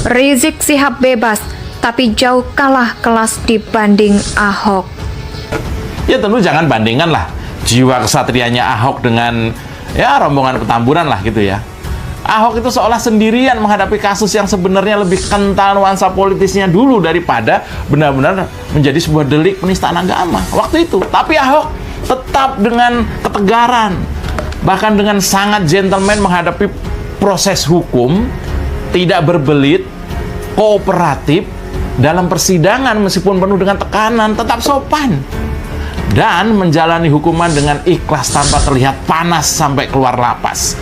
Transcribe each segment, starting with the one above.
Rizik Syihab bebas, tapi jauh kalah kelas dibanding Ahok. Ya tentu jangan bandingkan lah jiwa kesatrianya Ahok dengan ya rombongan Petamburan lah gitu ya. Ahok itu seolah sendirian menghadapi kasus yang sebenarnya lebih kental nuansa politisnya dulu daripada benar-benar menjadi sebuah delik penistaan agama waktu itu. Tapi Ahok tetap dengan ketegaran, bahkan dengan sangat gentleman menghadapi proses hukum, tidak berbelit, kooperatif dalam persidangan meskipun penuh dengan tekanan, tetap sopan dan menjalani hukuman dengan ikhlas tanpa terlihat panas sampai keluar lapas.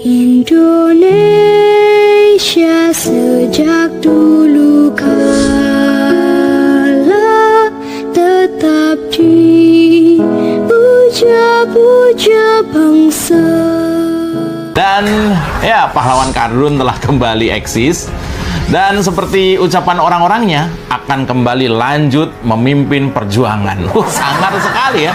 Indonesia sejak dulu kala tetap dipuja-puja bangsa. Dan ya pahlawan Kadrun telah kembali eksis dan seperti ucapan orang-orangnya akan kembali lanjut memimpin perjuangan. Sangar sekali ya.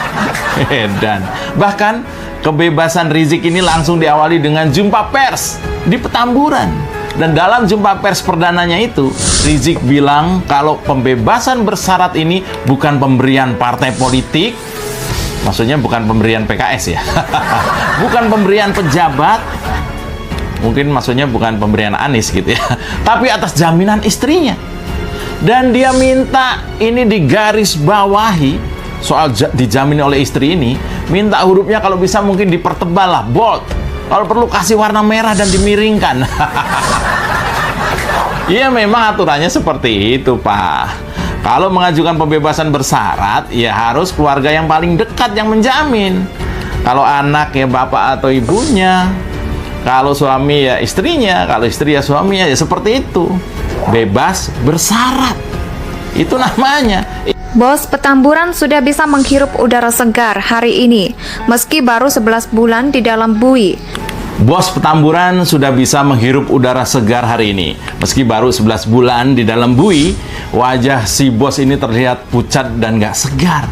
Dan bahkan kebebasan Rizik ini langsung diawali dengan jumpa pers di Petamburan. Dan dalam jumpa pers perdananya itu, Rizik bilang kalau pembebasan bersyarat ini bukan pemberian partai politik, maksudnya bukan pemberian PKS ya, bukan pemberian pejabat, mungkin maksudnya bukan pemberian Anies gitu ya, tapi atas jaminan istrinya. Dan dia minta ini digaris bawahi soal dijamin oleh istri ini, minta hurufnya kalau bisa mungkin dipertebal lah, bold. Kalau perlu kasih warna merah dan dimiringkan. Iya memang aturannya seperti itu Pak. Kalau mengajukan pembebasan bersyarat, ya harus keluarga yang paling dekat yang menjamin. Kalau anak ya bapak atau ibunya, kalau suami ya istrinya, kalau istri ya suaminya, ya seperti itu. Bebas bersyarat. Itu namanya. Bos Petamburan sudah bisa menghirup udara segar hari ini, meski baru 11 bulan di dalam bui. Bos Petamburan sudah bisa menghirup udara segar hari ini. Meski baru 11 bulan di dalam bui, wajah si bos ini terlihat pucat dan gak segar.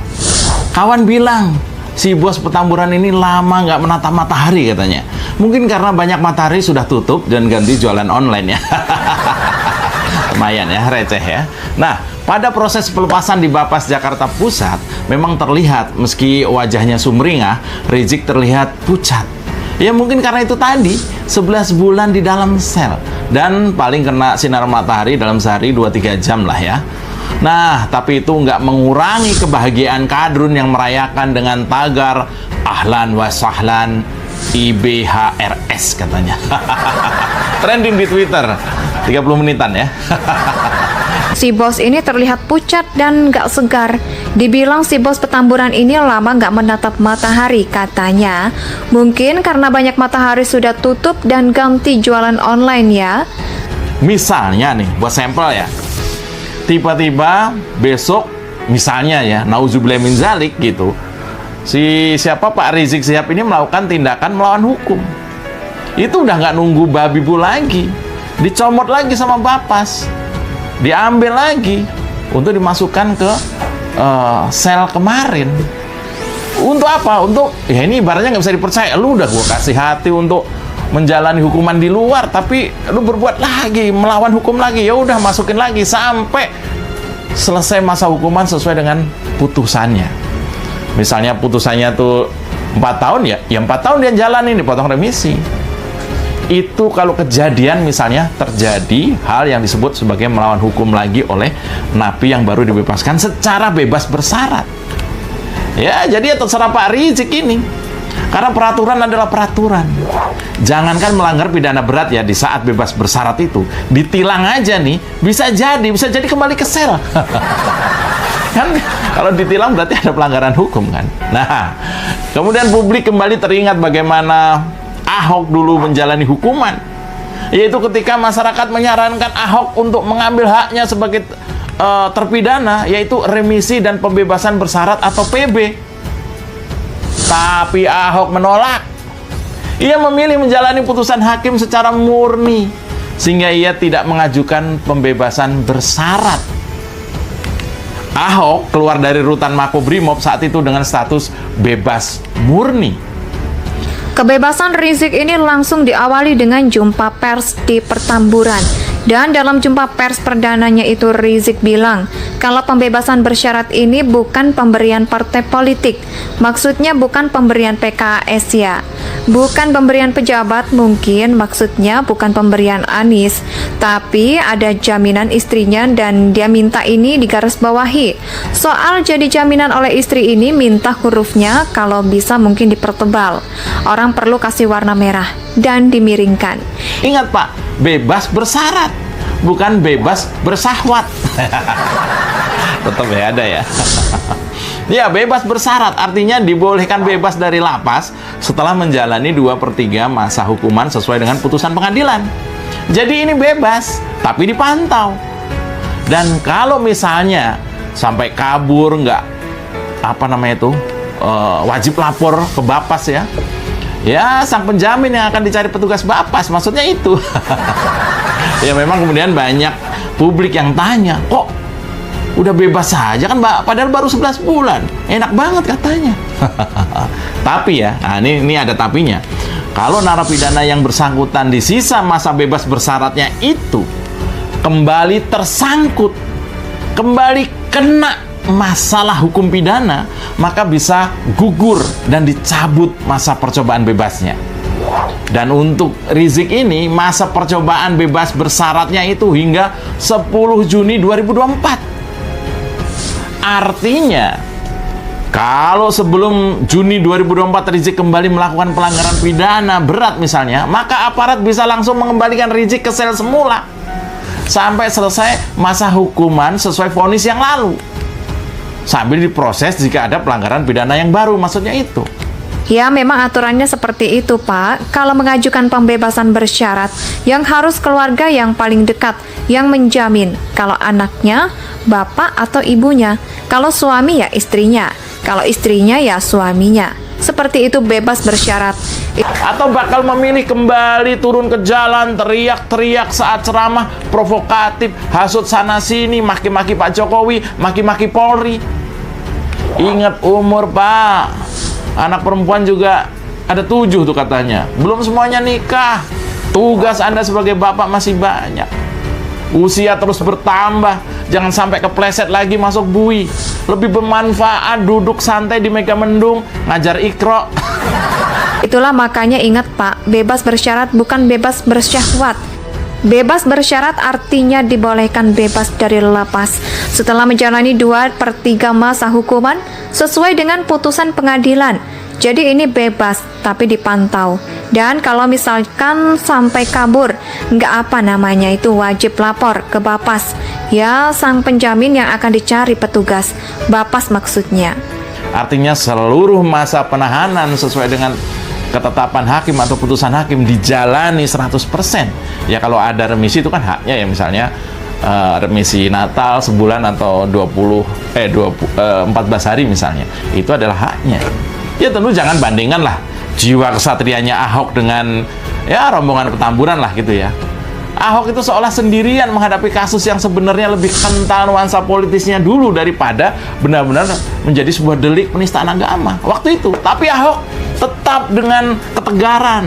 Kawan bilang, si bos Petamburan ini lama gak menatap matahari katanya. Mungkin karena banyak matahari sudah tutup dan ganti jualan online ya. Lumayan ya, receh ya. Nah, pada proses pelepasan di Bapas Jakarta Pusat, memang terlihat meski wajahnya sumringah, Rizik terlihat pucat. Ya mungkin karena itu tadi, 11 bulan di dalam sel. Dan paling kena sinar matahari dalam sehari 2-3 jam lah ya. Nah, tapi itu nggak mengurangi kebahagiaan Kadrun yang merayakan dengan tagar Ahlan wa sahlan IBHRS katanya. Trending di Twitter 30 menitan ya. Si bos ini terlihat pucat dan gak segar. Dibilang si bos Petamburan ini lama gak menatap matahari katanya. Mungkin karena banyak matahari sudah tutup dan ganti jualan online ya. Misalnya nih, buat sampel ya, tiba-tiba besok misalnya ya, nauzubillah min zalik gitu, si siapa Pak Rizik Syihab ini melakukan tindakan melawan hukum. Itu udah nggak nunggu babi bu lagi, dicomot lagi sama Bapas, diambil lagi untuk dimasukkan ke sel kemarin. Untuk apa? Untuk ya ini ibaratnya nggak bisa dipercaya. Lu udah gua kasih hati untuk menjalani hukuman di luar, tapi lu berbuat lagi, melawan hukum lagi. Ya udah masukin lagi sampai selesai masa hukuman sesuai dengan putusannya. Misalnya putusannya tuh 4 tahun ya 4 tahun dia jalanin, dipotong remisi. Itu kalau kejadian misalnya terjadi hal yang disebut sebagai melawan hukum lagi oleh napi yang baru dibebaskan secara bebas bersyarat. Ya, jadi ya terserah Pak Rizik ini. Karena peraturan adalah peraturan. Jangankan melanggar pidana berat ya di saat bebas bersyarat itu, ditilang aja nih, bisa jadi kembali ke sel. Kan kalau ditilang berarti ada pelanggaran hukum kan. Nah, kemudian publik kembali teringat bagaimana Ahok dulu menjalani hukuman, yaitu ketika masyarakat menyarankan Ahok untuk mengambil haknya sebagai terpidana, yaitu remisi dan pembebasan bersyarat atau PB. Tapi Ahok menolak. Ia memilih menjalani putusan hakim secara murni, sehingga ia tidak mengajukan pembebasan bersyarat. Ahok keluar dari rutan Makobrimob saat itu dengan status bebas murni. Kebebasan Rizik ini langsung diawali dengan jumpa pers di Petamburan. Dan dalam jumpa pers perdananya itu Rizik bilang kalau pembebasan bersyarat ini bukan pemberian partai politik. Maksudnya bukan pemberian PKS ya. Bukan pemberian pejabat mungkin, maksudnya bukan pemberian Anies. Tapi ada jaminan istrinya dan dia minta ini digarisbawahi. Soal jadi jaminan oleh istri ini minta hurufnya kalau bisa mungkin dipertebal. Orang perlu kasih warna merah dan dimiringkan. Ingat Pak, bebas bersyarat, bukan bebas bersahwat. Tetap ya ada ya. Ya, bebas bersyarat artinya dibolehkan bebas dari lapas setelah menjalani 2/3 masa hukuman sesuai dengan putusan pengadilan. Jadi ini bebas, tapi dipantau. Dan kalau misalnya sampai kabur, wajib lapor ke Bapas ya. Ya, sang penjamin yang akan dicari petugas Bapas, maksudnya itu. Ya memang kemudian banyak publik yang tanya, kok udah bebas saja kan Mbak, padahal baru 11 bulan. Enak banget katanya. Tapi ya, nah ini ada tapinya. Kalau narapidana yang bersangkutan di sisa masa bebas bersyaratnya itu kembali tersangkut, kembali kena masalah hukum pidana, maka bisa gugur dan dicabut masa percobaan bebasnya. Dan untuk Rizik ini, masa percobaan bebas bersyaratnya itu hingga 10 Juni 2024. Artinya, kalau sebelum Juni 2024 Rizik kembali melakukan pelanggaran pidana berat misalnya, maka aparat bisa langsung mengembalikan Rizik ke sel semula sampai selesai masa hukuman sesuai vonis yang lalu, sambil diproses jika ada pelanggaran pidana yang baru, maksudnya itu. Ya, memang aturannya seperti itu, Pak. Kalau mengajukan pembebasan bersyarat, yang harus keluarga yang paling dekat yang menjamin. Kalau anaknya, bapak atau ibunya. Kalau suami ya istrinya. Kalau istrinya ya suaminya. Seperti itu bebas bersyarat. Atau bakal memilih kembali turun ke jalan, teriak-teriak saat ceramah, provokatif, hasut sana-sini, maki-maki Pak Jokowi, maki-maki Polri. Ingat umur, Pak. Anak perempuan juga ada 7 tuh katanya. Belum semuanya nikah. Tugas Anda sebagai bapak masih banyak. Usia terus bertambah. Jangan sampai kepleset lagi masuk bui. Lebih bermanfaat duduk santai di Megamendung, ngajar Iqra. Itulah makanya ingat Pak, bebas bersyarat bukan bebas bersyahwat. Bebas bersyarat artinya dibolehkan bebas dari lapas setelah menjalani 2/3 masa hukuman sesuai dengan putusan pengadilan. Jadi ini bebas tapi dipantau. Dan kalau misalkan sampai kabur, itu wajib lapor ke Bapas. Ya, sang penjamin yang akan dicari petugas. Bapas maksudnya. Artinya seluruh masa penahanan sesuai dengan ketetapan hakim atau putusan hakim dijalani 100%. Ya kalau ada remisi itu kan haknya ya, misalnya remisi Natal sebulan atau 14 hari misalnya. Itu adalah haknya. Ya tentu jangan bandingkan lah jiwa kesatrianya Ahok dengan ya rombongan Petamburan lah gitu ya. Ahok itu seolah sendirian menghadapi kasus yang sebenarnya lebih kental nuansa politisnya dulu daripada benar-benar menjadi sebuah delik penistaan agama waktu itu. Tapi Ahok tetap dengan ketegaran,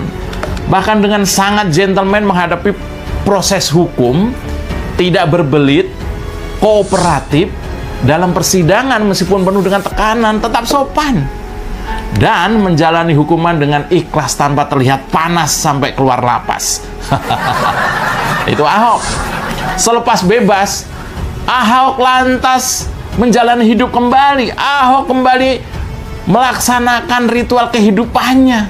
bahkan dengan sangat gentleman menghadapi proses hukum, tidak berbelit, kooperatif dalam persidangan meskipun penuh dengan tekanan, tetap sopan dan menjalani hukuman dengan ikhlas tanpa terlihat panas sampai keluar lapas. Itu Ahok. Selepas bebas, Ahok lantas menjalani hidup kembali. Ahok kembali melaksanakan ritual kehidupannya,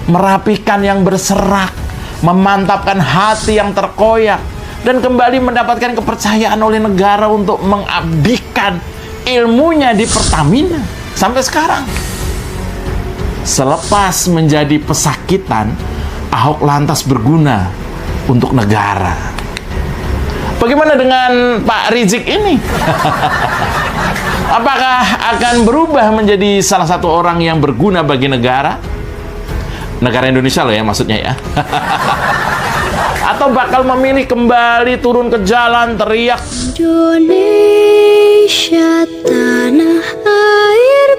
merapikan yang berserak, memantapkan hati yang terkoyak, dan kembali mendapatkan kepercayaan oleh negara untuk mengabdikan ilmunya di Pertamina sampai sekarang. Selepas menjadi pesakitan, Ahok lantas berguna untuk negara. Bagaimana dengan Pak Rizik ini? Apakah akan berubah menjadi salah satu orang yang berguna bagi negara? Negara Indonesia loh ya maksudnya ya. Atau bakal memilih kembali turun ke jalan teriak, Indonesia tanah air